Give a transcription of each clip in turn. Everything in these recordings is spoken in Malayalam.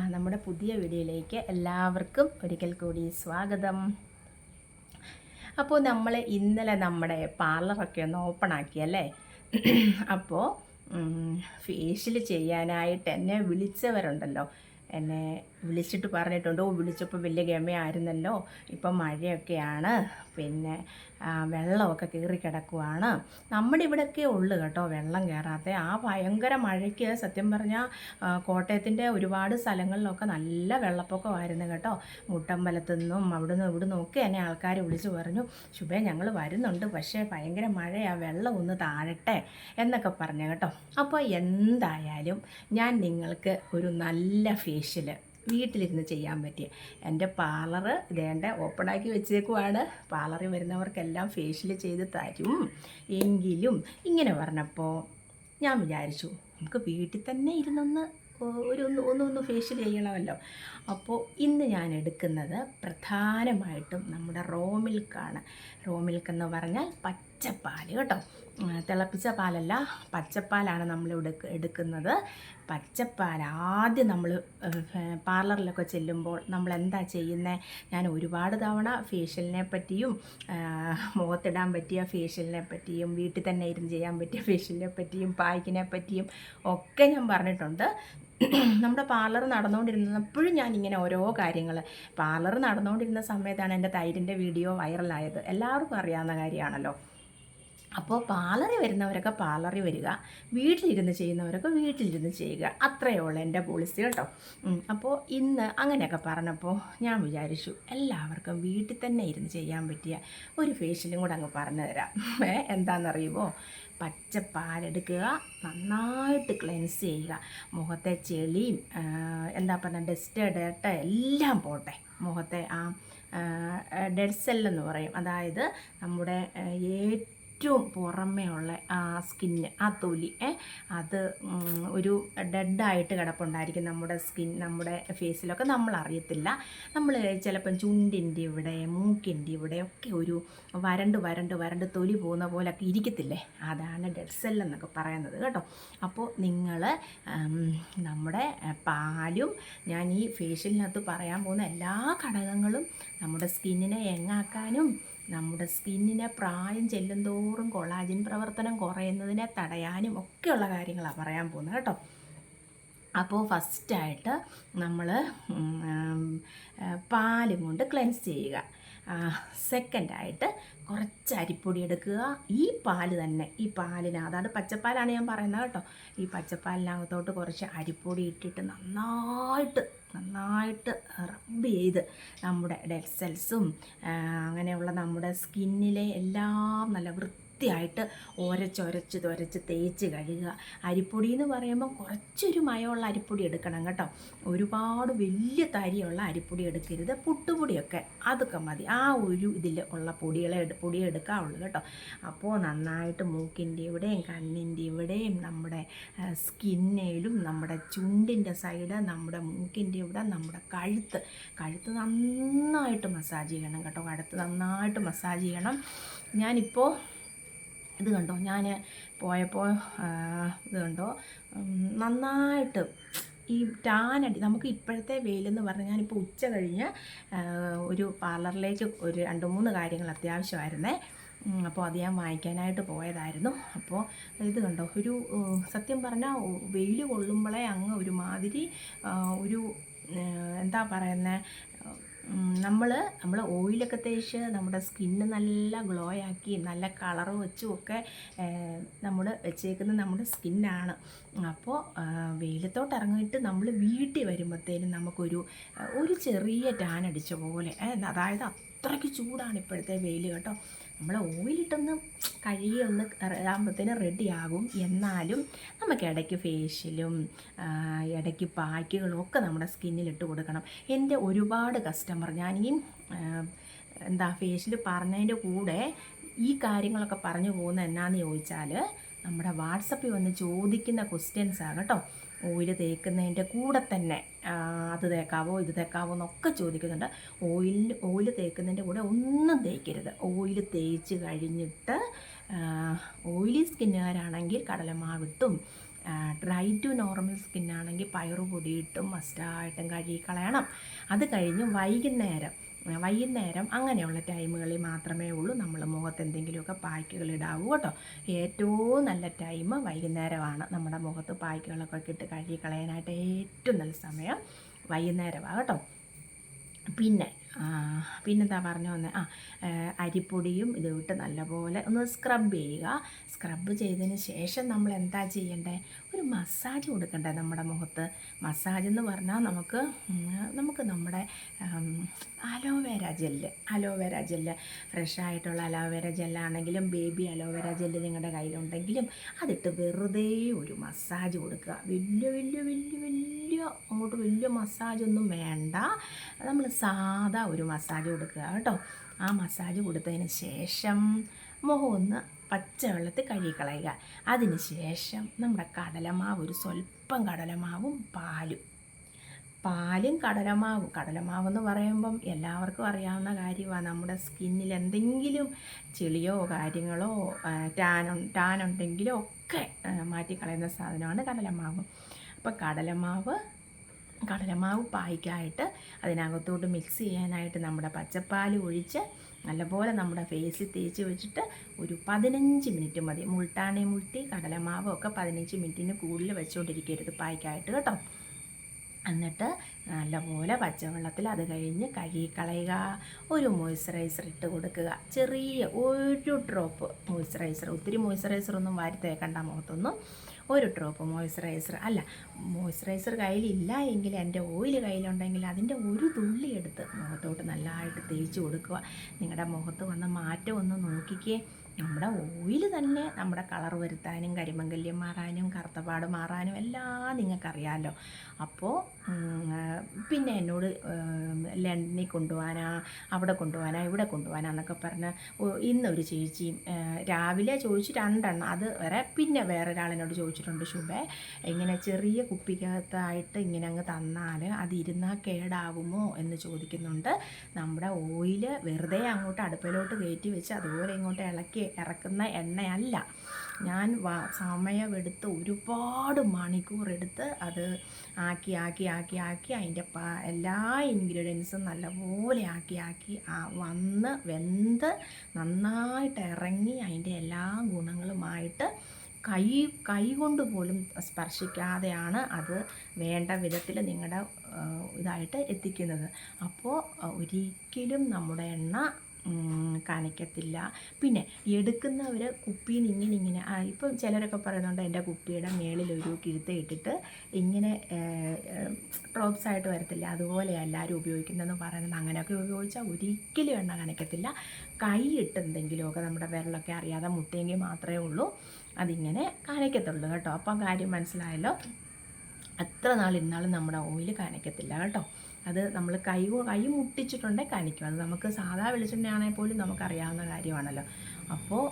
നമ്മുടെ പുതിയ വീഡിയോയിലേക്ക് എല്ലാവർക്കും ഒരിക്കൽ കൂടി സ്വാഗതം. അപ്പോൾ നമ്മൾ ഇന്നലെ നമ്മുടെ പാർലറൊക്കെ ഒന്ന് ഓപ്പൺ ആക്കിയല്ലേ. അപ്പോൾ ഫേഷ്യൽ ചെയ്യാനായിട്ട് എന്നെ വിളിച്ചവരുണ്ടല്ലോ, എന്നെ വിളിച്ചിട്ട് പറഞ്ഞിട്ടുണ്ട്, വിളിച്ചപ്പോൾ വലിയ ഗമയായിരുന്നല്ലോ, ഇപ്പം മഴയൊക്കെയാണ്, പിന്നെ വെള്ളമൊക്കെ കയറി കിടക്കുവാണ്. നമ്മുടെ ഇവിടെയൊക്കെ ഉള്ളു കേട്ടോ വെള്ളം കയറാത്ത. ആ ഭയങ്കര മഴയ്ക്ക് സത്യം പറഞ്ഞാൽ കോട്ടയത്തിൻ്റെ ഒരുപാട് സ്ഥലങ്ങളിലൊക്കെ നല്ല വെള്ളപ്പൊക്കമായിരുന്നു കേട്ടോ. മുട്ടമ്പലത്തുനിന്നും അവിടുന്ന് ഇവിടുന്ന് ഒക്കെ എന്നെ ആൾക്കാർ വിളിച്ച് പറഞ്ഞു, ശുഭേ ഞങ്ങൾ വരുന്നുണ്ട്, പക്ഷേ ഭയങ്കര മഴയാണ്, വെള്ളം ഒന്ന് താഴട്ടെ എന്നൊക്കെ പറഞ്ഞു കേട്ടോ. അപ്പോൾ എന്തായാലും ഞാൻ നിങ്ങൾക്ക് ഒരു നല്ല ഫേഷ്യൽ വീട്ടിലിരുന്ന് ചെയ്യാൻ പറ്റിയ എൻ്റെ പാർലർ ഇതേണ്ട ഓപ്പണാക്കി വെച്ചേക്കുവാണ്. പാർലറിൽ വരുന്നവർക്കെല്ലാം ഫേഷ്യൽ ചെയ്ത് തരും. എങ്കിലും ഇങ്ങനെ പറഞ്ഞപ്പോൾ ഞാൻ വിചാരിച്ചു നമുക്ക് വീട്ടിൽ തന്നെ ഇരുന്നൊന്ന് ഒന്ന് ഫേഷ്യൽ ചെയ്യണമല്ലോ. അപ്പോൾ ഇന്ന് ഞാൻ എടുക്കുന്നത് പ്രധാനമായിട്ടും നമ്മുടെ റോ മിൽക്കാണ്. റോ മിൽക്ക് എന്ന് പറഞ്ഞാൽ പച്ചപ്പാൽ കേട്ടോ, തിളപ്പിച്ച പാലല്ല, പച്ചപ്പാലാണ് നമ്മൾ എടുക്കുന്നത്. പച്ചപ്പാൽ ആദ്യം നമ്മൾ പാർലറിലൊക്കെ ചെല്ലുമ്പോൾ നമ്മൾ എന്താ ചെയ്യുന്നത്? ഞാൻ ഒരുപാട് തവണ ഫേഷ്യലിനെ പറ്റിയും മുഖത്തിടാൻ പറ്റിയ ഫേഷ്യലിനെ പറ്റിയും വീട്ടിൽ തന്നെ ഇരുന്ന് ചെയ്യാൻ പറ്റിയ ഫേഷ്യലിനെ പറ്റിയും പായ്ക്കിനെ പറ്റിയും ഒക്കെ ഞാൻ പറഞ്ഞിട്ടുണ്ട്. നമ്മുടെ പാർലർ നടന്നുകൊണ്ടിരുന്നപ്പോഴും ഞാനിങ്ങനെ ഓരോ കാര്യങ്ങൾ, പാർലർ നടന്നുകൊണ്ടിരുന്ന സമയത്താണ് എൻ്റെ തൈരിൻ്റെ വീഡിയോ വൈറലായത്, എല്ലാവർക്കും അറിയാവുന്ന കാര്യമാണല്ലോ. അപ്പോൾ പാർലറിൽ വരുന്നവരൊക്കെ പാർലറിൽ വരിക, വീട്ടിലിരുന്ന് ചെയ്യുന്നവരൊക്കെ വീട്ടിലിരുന്ന് ചെയ്യുക, അത്രയേ ഉള്ളൂ എൻ്റെ പോളിസി കേട്ടോ. അപ്പോൾ ഇന്ന് അങ്ങനെയൊക്കെ പറഞ്ഞപ്പോൾ ഞാൻ വിചാരിച്ചു എല്ലാവർക്കും വീട്ടിൽ തന്നെ ഇരുന്ന് ചെയ്യാൻ പറ്റിയ ഒരു ഫേഷ്യലും കൂടെ അങ്ങ് പറഞ്ഞു തരാം. എന്താണെന്നറിയുമോ? പച്ചപ്പാലെടുക്കുക, നന്നായിട്ട് ക്ലെൻസ് ചെയ്യുക, മുഖത്തെ ചെളിയും എന്താ പറയുക ഡസ്റ്റ് ഡേട്ട എല്ലാം പോട്ടെ. മുഖത്തെ ആ ഡെഡ് സെല്ലെന്ന് പറയും, അതായത് നമ്മുടെ ഏറ്റവും പുറമേ ഉള്ള ആ സ്കിന്ന്, ആ തൊലി, അത് ഒരു ഡെഡായിട്ട് കിടപ്പുണ്ടായിരിക്കും നമ്മുടെ നമ്മുടെ ഫേസിലൊക്കെ, നമ്മൾ അറിയത്തില്ല. നമ്മൾ ചിലപ്പം ചുണ്ടിൻ്റെ ഇവിടെ, മൂക്കിൻ്റെ ഇവിടെ ഒക്കെ ഒരു വരണ്ട് തൊലി പോകുന്ന പോലൊക്കെ ഇരിക്കത്തില്ലേ, അതാണ് ഡെഡ് സെല്ലെന്നൊക്കെ പറയുന്നത് കേട്ടോ. അപ്പോൾ നിങ്ങൾ നമ്മുടെ പാലും ഞാൻ ഈ ഫേഷ്യലിനകത്ത് പറയാൻ പോകുന്ന എല്ലാ ഘടകങ്ങളും നമ്മുടെ സ്കിന്നിനെ യങ്ങാക്കാനും നമ്മുടെ സ്കിന്നിനെ പ്രായം ചെല്ലുന്തോറും കൊളാജിൻ പ്രവർത്തനം കുറയുന്നതിനെ തടയാനും ഒക്കെയുള്ള കാര്യങ്ങളാണ് പറയാൻ പോകുന്നത് കേട്ടോ. അപ്പോൾ ഫസ്റ്റായിട്ട് നമ്മൾ പാലും കൊണ്ട് ക്ലെൻസ് ചെയ്യുക. സെക്കൻഡായിട്ട് കുറച്ച് അരിപ്പൊടി എടുക്കുക. ഈ പാല് തന്നെ, ഈ പാലിന്, അതാണ് പച്ചപ്പാലാണ് ഞാൻ പറയുന്നത് കേട്ടോ, ഈ പച്ചപ്പാലിനകത്തോട്ട് കുറച്ച് അരിപ്പൊടി ഇട്ടിട്ട് നന്നായിട്ട് റബ്ബ് ചെയ്ത് നമ്മുടെ ഡെഡ് സെൽസും അങ്ങനെയുള്ള നമ്മുടെ സ്കിന്നിലെ എല്ലാം നല്ല വൃത്തിയായിട്ട് തുരച്ച് തേച്ച് കഴുകുക. അരിപ്പൊടി എന്ന് പറയുമ്പോൾ കുറച്ചൊരു മയമുള്ള അരിപ്പൊടി എടുക്കണം കേട്ടോ, ഒരുപാട് വലിയ തരിയുള്ള അരിപ്പൊടി എടുക്കരുത്. പുട്ടുപൊടിയൊക്കെ അതൊക്കെ മതി, ആ ഒരു ഇതിൽ ഉള്ള പൊടി എടുക്കാവുള്ളൂ കേട്ടോ. അപ്പോൾ നന്നായിട്ട് മൂക്കിൻ്റെ ഇവിടെയും കണ്ണിൻ്റെ ഇവിടെയും നമ്മുടെ സ്കിന്നിലും നമ്മുടെ ചുണ്ടിൻ്റെ സൈഡ്, നമ്മുടെ മൂക്കിൻ്റെ ഇവിടെ, നമ്മുടെ കഴുത്ത് നന്നായിട്ട് മസാജ് ചെയ്യണം കേട്ടോ. കഴുത്ത് നന്നായിട്ട് മസാജ് ചെയ്യണം. ഞാനിപ്പോൾ ഇത് കണ്ടോ, ഞാൻ പോയപ്പോൾ ഇത് കണ്ടോ, നന്നായിട്ട് ഈ ടാനടി, നമുക്ക് ഇപ്പോഴത്തെ വെയിലെന്ന് പറഞ്ഞാൽ ഞാനിപ്പോൾ ഉച്ച കഴിഞ്ഞ് ഒരു പാർലറിലേക്ക് ഒരു 2-3 കാര്യങ്ങൾ അത്യാവശ്യമായിരുന്നേ. അപ്പോൾ അത് ഞാൻ വാങ്ങിക്കാനായിട്ട് പോയതായിരുന്നു. അപ്പോൾ ഇത് കണ്ടോ, ഒരു സത്യം പറഞ്ഞാൽ വെയിൽ കൊള്ളുമ്പോഴേ അങ്ങ് ഒരുമാതിരി ഒരു എന്താ പറയുന്നത്, നമ്മൾ ഓയിലൊക്കെ തേച്ച് നമ്മുടെ സ്കിന്ന് നല്ല ഗ്ലോ ആക്കി നല്ല കളർ വെച്ചും ഒക്കെ നമ്മൾ വെച്ചേക്കുന്നത് നമ്മുടെ സ്കിന്നാണ്. അപ്പോൾ വെയിലത്തോട്ട് ഇറങ്ങിയിട്ട് നമ്മൾ വീട്ടിൽ വരുമ്പോഴത്തേനും നമുക്കൊരു ചെറിയ ടാൻ അടിച്ച പോലെ, അതായത് അത്രയ്ക്ക് ചൂടാണ് ഇപ്പോഴത്തെ വെയിൽ കേട്ടോ. നമ്മൾ ഓയിലിട്ടൊന്ന് കഴുകി ഒന്ന് ആകുമ്പോഴത്തേനും റെഡിയാകും. എന്നാലും നമുക്ക് ഇടയ്ക്ക് ഫേഷ്യലും ഇടയ്ക്ക് പായ്ക്കുകളും ഒക്കെ നമ്മുടെ സ്കിന്നിലിട്ട് കൊടുക്കണം. എൻ്റെ ഒരുപാട് കസ്റ്റമർ, ഞാനീ ഫേഷ്യൽ പറഞ്ഞതിൻ്റെ കൂടെ ഈ കാര്യങ്ങളൊക്കെ പറഞ്ഞു പോകുന്നത് എന്നാന്ന് ചോദിച്ചാൽ, നമ്മുടെ വാട്സപ്പിൽ വന്ന് ചോദിക്കുന്ന ക്വസ്റ്റ്യൻസാണ് കേട്ടോ. ഓയിൽ തേക്കുന്നതിൻ്റെ കൂടെ തന്നെ അത് തേക്കാവോ ഇത് തേക്കാവോ എന്നൊക്കെ ചോദിക്കുന്നുണ്ട്. ഓയിൽ തേക്കുന്നതിൻ്റെ കൂടെ ഒന്നും തേക്കരുത്. ഓയിൽ തേച്ച് കഴിഞ്ഞിട്ട് ഓയിലി സ്കിന്നുകാരാണെങ്കിൽ കടലമാവിട്ടും ഡ്രൈ ടു നോർമൽ സ്കിന്നാണെങ്കിൽ പയറ് പൊടിയിട്ടും മസ്റ്റായിട്ടും കഴുകി കളയണം. അത് കഴിഞ്ഞ് വൈകുന്നേരം അങ്ങനെയുള്ള ടൈമുകളിൽ മാത്രമേ ഉള്ളൂ നമ്മൾ മുഖത്ത് എന്തെങ്കിലുമൊക്കെ പായ്ക്കുകൾ ഇടാവൂ കേട്ടോ. ഏറ്റവും നല്ല ടൈം വൈകുന്നേരമാണ്. നമ്മുടെ മുഖത്ത് പായ്ക്കുകളൊക്കെ ഇട്ട് കഴുകി കളയാനായിട്ട് ഏറ്റവും നല്ല സമയം വൈകുന്നേരമാണ് കേട്ടോ. പിന്നെന്താ പറഞ്ഞു വന്നേ, അരിപ്പൊടിയും ഇത് വിട്ട് നല്ലപോലെ ഒന്ന് സ്ക്രബ് ചെയ്യുക. സ്ക്രബ് ചെയ്തതിന് ശേഷം നമ്മൾ എന്താ ചെയ്യേണ്ടത്, ഒരു മസാജ് കൊടുക്കണ്ടേ നമ്മുടെ മുഖത്ത്. മസാജ് എന്ന് പറഞ്ഞാൽ നമുക്ക് നമ്മുടെ അലോവേര ജെല്ല് ഫ്രഷായിട്ടുള്ള അലോവേര ജെല്ലാണെങ്കിലും ബേബി അലോവേര ജെല്ല് നിങ്ങളുടെ കയ്യിലുണ്ടെങ്കിലും അതിട്ട് വെറുതെ ഒരു മസാജ് കൊടുക്കുക. വലിയ മസാജൊന്നും വേണ്ട, നമ്മൾ സാധാ ഒരു മസാജ് കൊടുക്കുക കേട്ടോ. ആ മസാജ് കൊടുത്തതിന് ശേഷം മുഖം ഒന്ന് പച്ചവെള്ളത്തിൽ കഴുകിക്കളയുക. അതിന് ശേഷം നമ്മുടെ ഒരു സ്വല്പം കടലമാവും പാലും കടലമാവെന്ന് പറയുമ്പം എല്ലാവർക്കും അറിയാവുന്ന കാര്യമാണ്. നമ്മുടെ സ്കിന്നിൽ എന്തെങ്കിലും ചെളിയോ കാര്യങ്ങളോ ടാനുണ്ടെങ്കിലോ ഒക്കെ മാറ്റിക്കളയുന്ന സാധനമാണ് കടലമാവ്. അപ്പോൾ കടലമാവ് പായ്ക്കായിട്ട് അതിനകത്തോട്ട് മിക്സ് ചെയ്യാനായിട്ട് നമ്മുടെ പച്ചപ്പാൽ ഒഴിച്ച് നല്ലപോലെ നമ്മുടെ ഫേസിൽ തേച്ച് വെച്ചിട്ട് ഒരു 15 മിനിറ്റ് മതി. മുൾട്ടി കടലമാവും ഒക്കെ 15 മിനിറ്റിന് കൂടുതൽ വെച്ചുകൊണ്ടിരിക്കരുത് പായ്ക്കായിട്ട് കേട്ടോ. എന്നിട്ട് നല്ലപോലെ പച്ചവെള്ളത്തിൽ അത് കഴിഞ്ഞ് കഴുകിക്കളയുക. ഒരു മോയ്സ്ചറൈസർ ഇട്ട് കൊടുക്കുക, ചെറിയ ഒരു ഡ്രോപ്പ് മോയ്സ്ചറൈസർ. ഒത്തിരി മോയ്സ്ചറൈസറൊന്നും വാരി തേക്കണ്ട മുഖത്തൊന്നും. ഒരു ഡ്രോപ്പ് മോയ്സ്ചറൈസർ കയ്യിലില്ല എങ്കിൽ എൻ്റെ ഓയിൽ കയ്യിലുണ്ടെങ്കിൽ അതിൻ്റെ ഒരു തുള്ളി എടുത്ത് മുഖത്തോട്ട് നല്ലതായിട്ട് തേച്ച് കൊടുക്കുക. നിങ്ങളുടെ മുഖത്ത് വന്ന മാറ്റം ഒന്ന് നോക്കിക്കേ. നമ്മുടെ ഓയിൽ തന്നെ നമ്മുടെ കളർ വരുത്താനും കരിമംഗല്യം മാറാനും കറുത്തപാട് മാറാനും എല്ലാം നിങ്ങൾക്കറിയാമല്ലോ. അപ്പോൾ പിന്നെ എന്നോട് ലണ്ടനിൽ കൊണ്ടുപോകാനാ, അവിടെ കൊണ്ടുപോകാനാ, ഇവിടെ കൊണ്ടുപോകാനാന്നൊക്കെ പറഞ്ഞ് ഇന്നൊരു ചേച്ചിയും രാവിലെ ചോദിച്ചു 2 എണ്ണം. അത് വരെ പിന്നെ വേറൊരാളിനോട് ചോദിച്ചിട്ടുണ്ട്, ശുഭേ ഇങ്ങനെ ചെറിയ കുപ്പിക്കകത്തായിട്ട് ഇങ്ങനെ അങ്ങ് തന്നാൽ അതിരുന്നാൽ കേടാവുമോ എന്ന് ചോദിക്കുന്നുണ്ട്. നമ്മുടെ ഓയിൽ വെറുതെ അങ്ങോട്ട് അടുപ്പിലോട്ട് കയറ്റി വെച്ച് അതുപോലെ ഇങ്ങോട്ട് ഇറക്കുന്ന എണ്ണയല്ല. ഞാൻ സമയമെടുത്ത് ഒരുപാട് മണിക്കൂറെടുത്ത് അത് ആക്കി അതിൻ്റെ എല്ലാ ഇൻഗ്രീഡിയൻസും നല്ലപോലെ ആക്കി വന്ന് വെന്ത് നന്നായിട്ട് ഇറങ്ങി അതിൻ്റെ എല്ലാ ഗുണങ്ങളുമായിട്ട് കൈ കൊണ്ട് പോലും സ്പർശിക്കാതെയാണ് അത് വേണ്ട വിധത്തിൽ നിങ്ങളുടെ ഇതായിട്ട് എത്തിക്കുന്നത്. അപ്പോൾ ഒരിക്കലും നമ്മുടെ എണ്ണ കാണിക്കത്തില്ല. പിന്നെ എടുക്കുന്നവർ കുപ്പിയിൽ നിന്ന് ഇങ്ങനെ ഇപ്പം ചിലരൊക്കെ പറയുന്നുണ്ട് എൻ്റെ കുപ്പിയുടെ മേളിലൊരു കിഴുത്ത ഇട്ടിട്ട് ഇങ്ങനെ ഡ്രോപ്സ് ആയിട്ട് വരത്തില്ല, അതുപോലെ എല്ലാവരും ഉപയോഗിക്കുന്നതെന്ന് പറയുന്നത്. അങ്ങനെയൊക്കെ ഉപയോഗിച്ചാൽ ഒരിക്കലും എണ്ണ കാണിക്കത്തില്ല. കൈ ഇട്ട് എന്തെങ്കിലുമൊക്കെ നമ്മുടെ വിരലൊക്കെ അറിയാതെ മുട്ടിയെങ്കിൽ മാത്രമേ ഉള്ളൂ അതിങ്ങനെ കാണിക്കത്തുള്ളൂ കേട്ടോ. അപ്പം കാര്യം മനസ്സിലായല്ലോ. എത്ര നാളിരുന്നാലും നമ്മുടെ ഓയിൽ കാണിക്കത്തില്ല കേട്ടോ. അത് നമ്മൾ കൈ മുട്ടിച്ചിട്ടുണ്ടെങ്കിൽ കാണിക്കും. അത് നമുക്ക് സാധാ വെളിച്ചെണ്ണയാണെങ്കിൽ പോലും നമുക്കറിയാവുന്ന കാര്യമാണല്ലോ. അപ്പോൾ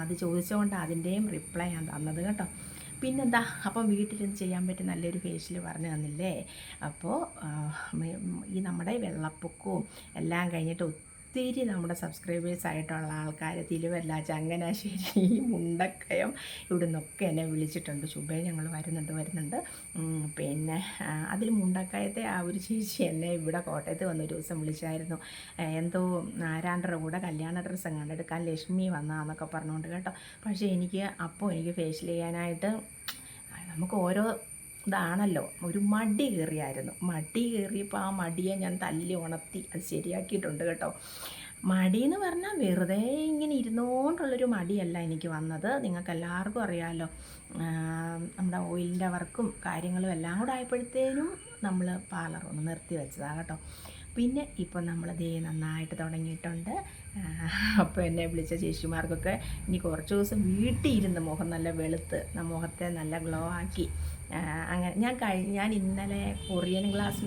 അത് ചോദിച്ചുകൊണ്ട് അതിൻ്റെയും റിപ്ലൈ ഞാൻ തന്നത് കേട്ടോ. പിന്നെന്താ, അപ്പം വീട്ടിലിരുന്ന് ചെയ്യാൻ പറ്റിയ നല്ലൊരു ഫേഷ്യൽ പറഞ്ഞു തന്നില്ലേ. അപ്പോൾ ഈ നമ്മുടെ വെള്ളപ്പൊക്കവും എല്ലാം കഴിഞ്ഞിട്ട് ഒത്തിരി നമ്മുടെ സബ്സ്ക്രൈബേഴ്സ് ആയിട്ടുള്ള ആൾക്കാർ തിരുവല്ല, ചങ്ങനാശ്ശേരി, മുണ്ടക്കയം ഇവിടെ നിന്നൊക്കെ എന്നെ വിളിച്ചിട്ടുണ്ട്. ശുഭേ ഞങ്ങൾ വരുന്നുണ്ട്. പിന്നെ അതിൽ മുണ്ടക്കയത്തെ ആ ഒരു ചേച്ചി എന്നെ ഇവിടെ കോട്ടയത്ത് വന്നൊരു ദിവസം വിളിച്ചായിരുന്നു. എന്തോ ആരാണ്ടരുടെ കൂടെ കല്യാണ ഡ്രസ്സ് എങ്ങാണ്ട് എടുക്കാൻ ലക്ഷ്മി വന്നാന്നൊക്കെ പറഞ്ഞുകൊണ്ട് കേട്ടോ. പക്ഷേ എനിക്ക് ഫേഷ്യൽ ചെയ്യാനായിട്ട് നമുക്ക് ഓരോ ഇതാണല്ലോ, ഒരു മടി കയറിയപ്പോൾ ആ മടിയെ ഞാൻ തല്ലി ഉണർത്തി അത് ശരിയാക്കിയിട്ടുണ്ട് കേട്ടോ. മടിയെന്ന് പറഞ്ഞാൽ വെറുതെ ഇങ്ങനെ ഇരുന്നുകൊണ്ടുള്ളൊരു മടിയല്ല എനിക്ക് വന്നത്. നിങ്ങൾക്ക് എല്ലാവർക്കും അറിയാമല്ലോ, നമ്മുടെ ഓയിലിൻ്റെ വർക്കും കാര്യങ്ങളും എല്ലാം കൂടെ ആയപ്പോഴത്തേനും നമ്മൾ പാർലർ ഒന്ന് നിർത്തി വെച്ചതാണ് കേട്ടോ. പിന്നെ ഇപ്പം നമ്മളിതേ നന്നായിട്ട് തുടങ്ങിയിട്ടുണ്ട്. അപ്പോൾ എന്നെ വിളിച്ച ചേച്ചിമാർക്കൊക്കെ ഇനി കുറച്ച് ദിവസം വീട്ടിൽ ഇരുന്ന് മുഖം നല്ല വെളുത്ത് മുഖത്തെ നല്ല ഗ്ലോ ആക്കി അങ്ങനെ ഞാൻ ഇന്നലെ കൊറിയൻ ഗ്ലാസ്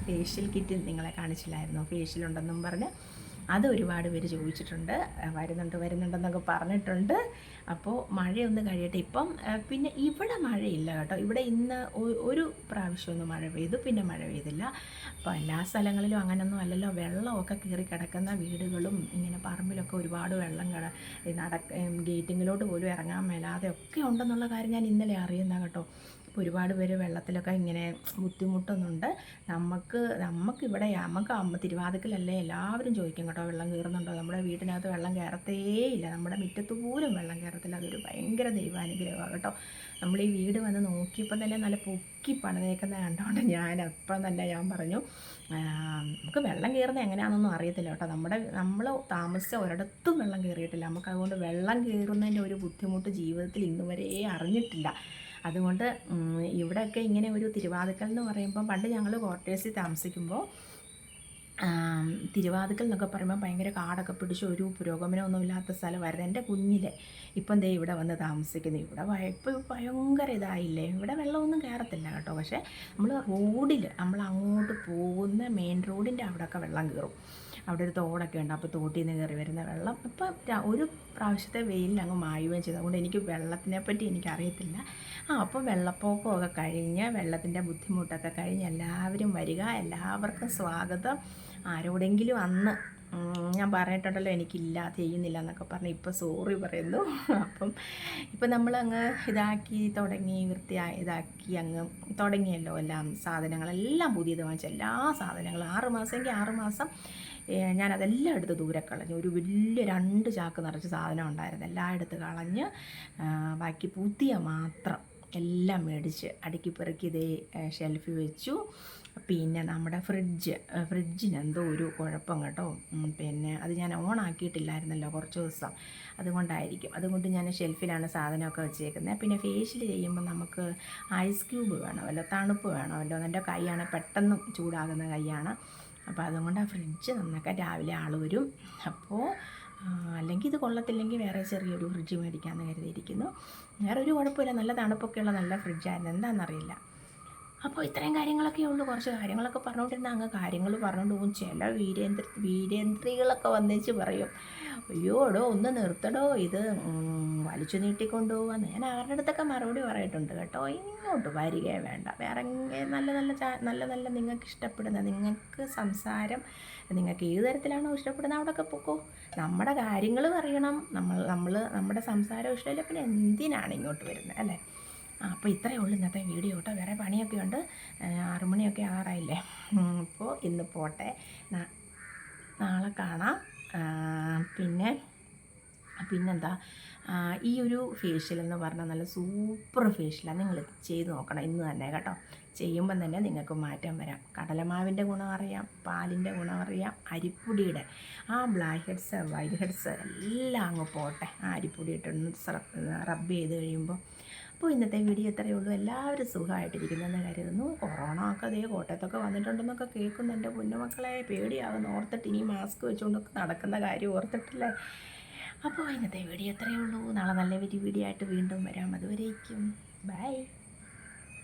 ഫേഷ്യൽ കിറ്റ് നിങ്ങളെ കാണിച്ചില്ലായിരുന്നു. ഫേഷ്യലുണ്ടെന്നും പറഞ്ഞ് അത് ഒരുപാട് പേര് ചോദിച്ചിട്ടുണ്ട്. വരുന്നുണ്ടെന്നൊക്കെ പറഞ്ഞിട്ടുണ്ട്. അപ്പോൾ മഴയൊന്ന് കഴിയട്ടെ. ഇപ്പം പിന്നെ ഇവിടെ മഴയില്ല കേട്ടോ. ഇവിടെ ഇന്ന് ഒരു പ്രാവശ്യമൊന്നും മഴ പെയ്തു, പിന്നെ മഴ പെയ്തില്ല. അപ്പോൾ എല്ലാ സ്ഥലങ്ങളിലും അങ്ങനെയൊന്നും അല്ലല്ലോ. വെള്ളമൊക്കെ കയറി കിടക്കുന്ന വീടുകളും ഇങ്ങനെ പറമ്പിലൊക്കെ ഒരുപാട് വെള്ളം ഗേറ്റിങ്ങിലോട്ട് പോലും ഇറങ്ങാൻ മേലാതെ ഒക്കെ ഉണ്ടെന്നുള്ള കാര്യം ഞാൻ ഇന്നലെ അറിയുന്ന കേട്ടോ. അപ്പോൾ ഒരുപാട് പേര് വെള്ളത്തിലൊക്കെ ഇങ്ങനെ ബുദ്ധിമുട്ടുന്നുണ്ട്. നമുക്കിവിടെ തിരുവാതിക്കലല്ലേ എല്ലാവരും ചോദിക്കും കേട്ടോ, വെള്ളം കയറുന്നുണ്ടോ? നമ്മുടെ വീട്ടിനകത്ത് വെള്ളം കയറത്തേയില്ല, നമ്മുടെ മുറ്റത്ത് പോലും വെള്ളം കയറത്തില്ല. അതൊരു ഭയങ്കര ദൈവാനുഗ്രഹമാണ് കേട്ടോ. നമ്മൾ ഈ വീട് വന്ന് നോക്കിയപ്പോൾ തന്നെ നല്ല പൊക്കി പണിതേക്കുന്നത് കണ്ടോണ്ട് അപ്പം തന്നെ ഞാൻ പറഞ്ഞു, നമുക്ക് വെള്ളം കയറുന്നത് എങ്ങനെയാണെന്നൊന്നും അറിയത്തില്ല കേട്ടോ. നമ്മൾ താമസിച്ച ഒരിടത്തും വെള്ളം കയറിയിട്ടില്ല. നമുക്കതുകൊണ്ട് വെള്ളം കയറുന്നതിൻ്റെ ഒരു ബുദ്ധിമുട്ട് ജീവിതത്തിൽ ഇന്നുവരെ അറിഞ്ഞിട്ടില്ല. അതുകൊണ്ട് ഇവിടെയൊക്കെ ഇങ്ങനെ ഒരു തിരുവാതിക്കൽ എന്ന് പറയുമ്പോൾ, പണ്ട് ഞങ്ങൾ ക്വാർട്ടേഴ്സിൽ താമസിക്കുമ്പോൾ തിരുവാതിക്കൽ എന്നൊക്കെ പറയുമ്പോൾ ഭയങ്കര കാടൊക്കെ പിടിച്ച് ഒരു പുരോഗമനമൊന്നും ഇല്ലാത്ത സ്ഥലമായിരുന്നു എൻ്റെ കുഞ്ഞിലെ. ഇപ്പം ദേ ഇവിടെ വന്ന് താമസിക്കുന്നു. ഇവിടെ ഇപ്പോൾ ഭയങ്കര ഇതായില്ലേ. ഇവിടെ വെള്ളമൊന്നും കയറത്തില്ല കേട്ടോ. പക്ഷേ നമ്മൾ അങ്ങോട്ട് പോകുന്ന മെയിൻ റോഡിൻ്റെ അവിടെയൊക്കെ വെള്ളം കയറും. അവിടെ ഒരു തോടൊക്കെ ഉണ്ട്. അപ്പോൾ തോട്ടിൽ നിന്ന് കയറി വരുന്ന വെള്ളം ഇപ്പം ഒരു പ്രാവശ്യത്തെ വെയിലിൽ അങ്ങ് മായുകയും ചെയ്തു. അതുകൊണ്ട് എനിക്ക് വെള്ളത്തിനെ പറ്റി എനിക്കറിയത്തില്ല. അപ്പോൾ വെള്ളപ്പൊക്കമൊക്കെ കഴിഞ്ഞ് വെള്ളത്തിൻ്റെ ബുദ്ധിമുട്ടൊക്കെ കഴിഞ്ഞ് എല്ലാവരും വരിക, എല്ലാവർക്കും സ്വാഗതം. ആരോടെങ്കിലും അന്ന് ഞാൻ പറഞ്ഞിട്ടുണ്ടല്ലോ എനിക്കില്ല, ചെയ്യുന്നില്ല എന്നൊക്കെ പറഞ്ഞ് ഇപ്പോൾ സോറി പറയുന്നു. ഇപ്പം നമ്മളങ്ങ് ഇതാക്കി അങ്ങ് തുടങ്ങിയല്ലോ. എല്ലാം സാധനങ്ങളെല്ലാം പുതിയത് വാങ്ങിച്ച എല്ലാ സാധനങ്ങളും 6 മാസമെങ്കിൽ 6 മാസം ഞാനതെല്ലാം എടുത്ത് ദൂരെ കളഞ്ഞു. ഒരു വലിയ 2 ചാക്ക് നിറച്ച് സാധനം ഉണ്ടായിരുന്നു, എല്ലാം എടുത്ത് കളഞ്ഞ് ബാക്കി പുതിയ മാത്രം എല്ലാം മേടിച്ച് അടുക്കി പെറുക്കി ഇതേ ഷെൽഫിൽ വെച്ചു. പിന്നെ നമ്മുടെ ഫ്രിഡ്ജിന് എന്തോ ഒരു കുഴപ്പം കേട്ടോ. പിന്നെ അത് ഞാൻ ഓണാക്കിയിട്ടില്ലായിരുന്നല്ലോ കുറച്ച് ദിവസം, അതുകൊണ്ട് ഞാൻ ഷെൽഫിലാണ് സാധനമൊക്കെ വെച്ചേക്കുന്നത്. പിന്നെ ഫേഷ്യൽ ചെയ്യുമ്പോൾ നമുക്ക് ഐസ് ക്യൂബ് വേണമല്ലോ, തണുപ്പ് വേണമല്ലോ. എൻ്റെ കൈയാണ് പെട്ടെന്ന് ചൂടാകുന്ന കൈയാണ്. അപ്പോൾ അതുകൊണ്ട് ആ ഫ്രിഡ്ജ് നന്നാക്കാൻ രാവിലെ ആൾ വരും. അപ്പോൾ അല്ലെങ്കിൽ ഇത് കൊള്ളത്തില്ലെങ്കിൽ വേറെ ചെറിയൊരു ഫ്രിഡ്ജ് മേടിക്കാമെന്ന് കരുതിയിരിക്കുന്നു. വേറെ ഒരു കുഴപ്പമില്ല, നല്ല തണുപ്പൊക്കെയുള്ള നല്ല ഫ്രിഡ്ജായിരുന്നു, എന്താണെന്നറിയില്ല. അപ്പോൾ ഇത്രയും കാര്യങ്ങളൊക്കെ ഉള്ളൂ. കുറച്ച് കാര്യങ്ങളൊക്കെ പറഞ്ഞുകൊണ്ടിരുന്ന കാര്യങ്ങൾ പറഞ്ഞുകൊണ്ട് പോകും. ചില വീരേന്ദ്രികളൊക്കെ വന്നേച്ച് പറയും, അയ്യോ എടോ ഒന്ന് നിർത്തടോ, ഇത് വലിച്ചു നീട്ടിക്കൊണ്ടുപോകാമെന്ന്. ഞാൻ അവരുടെ അടുത്തൊക്കെ മറുപടി പറയിട്ടുണ്ട് കേട്ടോ. ഇങ്ങോട്ട് വരികയേ വേണ്ട. വേറെ നല്ല നിങ്ങൾക്ക് ഇഷ്ടപ്പെടുന്ന നിങ്ങൾക്ക് സംസാരം നിങ്ങൾക്ക് ഏത് തരത്തിലാണോ ഇഷ്ടപ്പെടുന്നത് അവിടെയൊക്കെ പൊക്കോ. നമ്മുടെ കാര്യങ്ങൾ അറിയണം. നമ്മുടെ സംസാരം ഇഷ്ടമില്ല, പിന്നെ എന്തിനാണ് ഇങ്ങോട്ട് വരുന്നത് അല്ലേ? അപ്പോൾ ഇത്രയേ ഉള്ളൂ ഇന്നത്തെ വീഡിയോ കേട്ടോ. വേറെ പണിയൊക്കെ ഉണ്ട്, 6 മണിയൊക്കെ ആറായില്ലേ. അപ്പോൾ ഇന്ന് പോട്ടെ, നാളെ കാണാം. പിന്നെന്താ, ഈ ഒരു ഫേഷ്യൽ എന്ന് പറഞ്ഞാൽ നല്ല സൂപ്പർ ഫേഷ്യലാണ്. നിങ്ങൾ ചെയ്ത് നോക്കണം ഇന്ന് തന്നെ കേട്ടോ. ചെയ്യുമ്പം തന്നെ നിങ്ങൾക്ക് മാറ്റം വരാം. കടലമാവിൻ്റെ ഗുണം അറിയാം, പാലിൻ്റെ ഗുണം അറിയാം, അരിപ്പൊടിയുടെ ആ ബ്ലാക്ക് ഹെഡ്സ് വൈറ്റ് ഹെഡ്സ് എല്ലാം അങ്ങ് പോട്ടെ. ആ അരിപ്പൊടി ഇട്ടൊന്ന് റബ്ബ് ചെയ്ത് കഴിയുമ്പോൾ. അപ്പോൾ ഇന്നത്തെ വീഡിയോ ഇത്രയേ ഉള്ളൂ. എല്ലാവരും സുഖമായിട്ടിരിക്കുന്നെന്ന് കരുതുന്നു. കൊറോണ ഒക്കെ കോട്ടയത്തൊക്കെ വന്നിട്ടുണ്ടെന്നൊക്കെ കേൾക്കുന്നുണ്ട്. പൊന്നുമക്കളെ പേടിയാകുന്നു ഓർത്തിട്ട്. ഇനി മാസ്ക് വെച്ചുകൊണ്ടൊക്കെ നടക്കുന്ന കാര്യം ഓർത്തിട്ടില്ലേ. അപ്പോൾ ഇന്നത്തെ വീഡിയോ ഇത്രയേ ഉള്ളൂ. നാളെ നല്ല വീഡിയോ ആയിട്ട് വീണ്ടും വരാം. അതുവരേക്കും ബൈ.